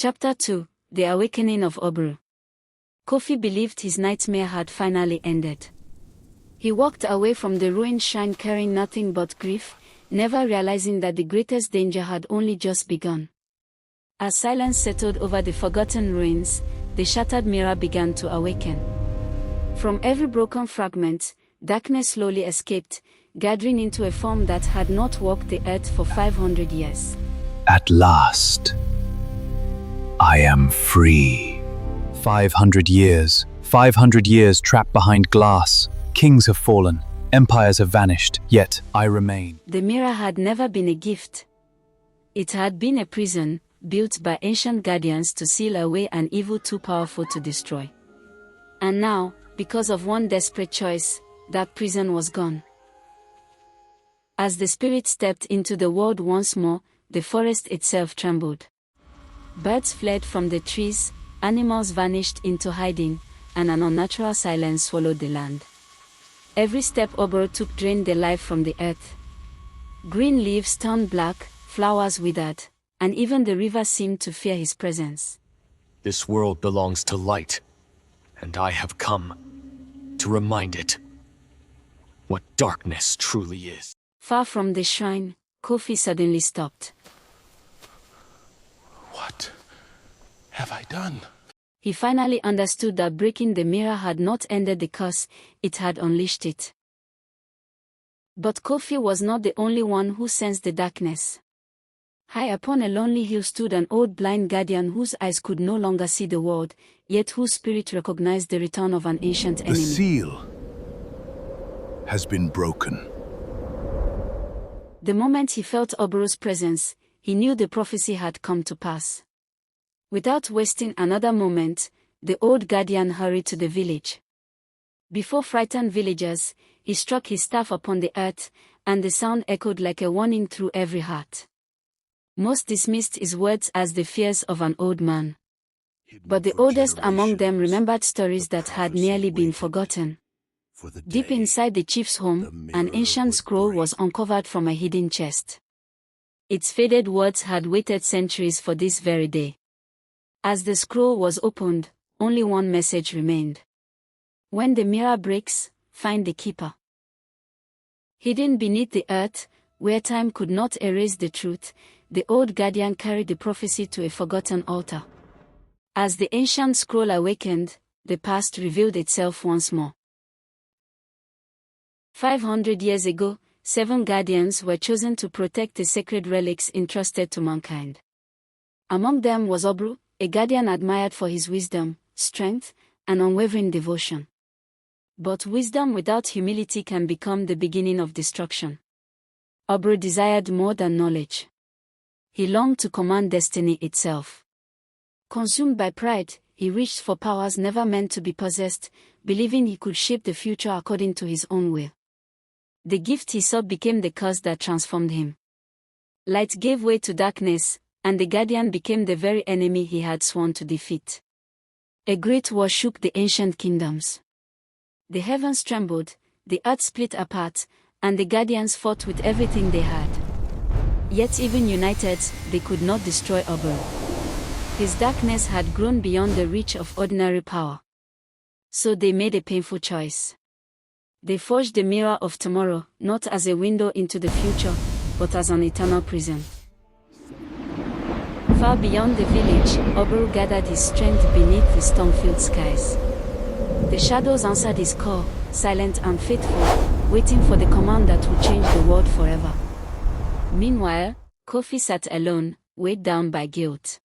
Chapter 2: The Awakening of Obaru. Kofi believed his nightmare had finally ended. He walked away from the ruined shrine carrying nothing but grief, never realizing that the greatest danger had only just begun. As silence settled over the forgotten ruins, the shattered mirror began to awaken. From every broken fragment, darkness slowly escaped, gathering into a form that had not walked the earth for 500 years. At last, I am free. 500 years trapped behind glass. Kings have fallen, empires have vanished, yet I remain. The mirror had never been a gift. It had been a prison, built by ancient guardians to seal away an evil too powerful to destroy. And now, because of one desperate choice, that prison was gone. As the spirit stepped into the world once more, the forest itself trembled. Birds fled from the trees, animals vanished into hiding, and an unnatural silence swallowed the land. Every step Obaru took drained the life from the earth. Green leaves turned black, flowers withered, and even the river seemed to fear his presence. This world belongs to light, and I have come to remind it what darkness truly is. Far from the shrine, Kofi suddenly stopped. What have I done? He finally understood that breaking the mirror had not ended the curse, it had unleashed it. But Kofi was not the only one who sensed the darkness. High upon a lonely hill stood an old blind guardian whose eyes could no longer see the world, yet whose spirit recognized the return of an ancient enemy. The seal has been broken. The moment he felt Obaru's presence, he knew the prophecy had come to pass. Without wasting another moment, the old guardian hurried to the village. Before frightened villagers, he struck his staff upon the earth, and the sound echoed like a warning through every heart. Most dismissed his words as the fears of an old man. But the oldest among them remembered stories that had nearly been forgotten. Deep inside the chief's home, an ancient scroll was uncovered from a hidden chest. Its faded words had waited centuries for this very day. As the scroll was opened, only one message remained. When the mirror breaks, find the keeper. Hidden beneath the earth, where time could not erase the truth, the old guardian carried the prophecy to a forgotten altar. As the ancient scroll awakened, the past revealed itself once more. 500 years ago, 7 guardians were chosen to protect the sacred relics entrusted to mankind. Among them was Obaru, a guardian admired for his wisdom, strength, and unwavering devotion. But wisdom without humility can become the beginning of destruction. Obaru desired more than knowledge. He longed to command destiny itself. Consumed by pride, he reached for powers never meant to be possessed, believing he could shape the future according to his own will. The gift he sought became the curse that transformed him. Light gave way to darkness, and the guardian became the very enemy he had sworn to defeat. A great war shook the ancient kingdoms. The heavens trembled, the earth split apart, and the guardians fought with everything they had. Yet even united, they could not destroy Obaru. His darkness had grown beyond the reach of ordinary power. So they made a painful choice. They forged the mirror of tomorrow, not as a window into the future, but as an eternal prison. Far beyond the village, Obaru gathered his strength beneath the storm-filled skies. The shadows answered his call, silent and faithful, waiting for the command that would change the world forever. Meanwhile, Kofi sat alone, weighed down by guilt.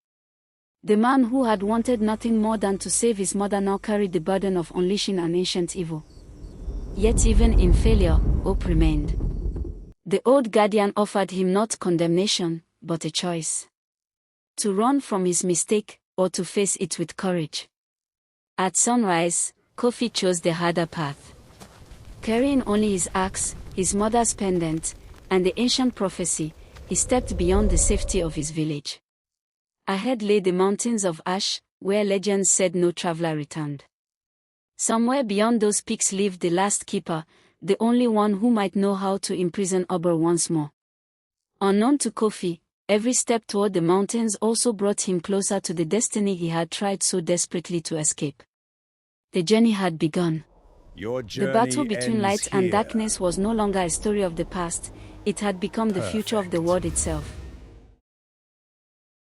The man who had wanted nothing more than to save his mother now carried the burden of unleashing an ancient evil. Yet even in failure, hope remained. The old guardian offered him not condemnation, but a choice. To run from his mistake, or to face it with courage. At sunrise, Kofi chose the harder path. Carrying only his axe, his mother's pendant, and the ancient prophecy, he stepped beyond the safety of his village. Ahead lay the mountains of ash, where legends said no traveler returned. Somewhere beyond those peaks lived the last keeper, the only one who might know how to imprison Obaru once more. Unknown to Kofi, Every step toward the mountains also brought him closer to the destiny he had tried so desperately to escape. The journey had begun. Your The journey battle between ends light and here. darkness was no longer a story of the past, it had become the future of the world itself.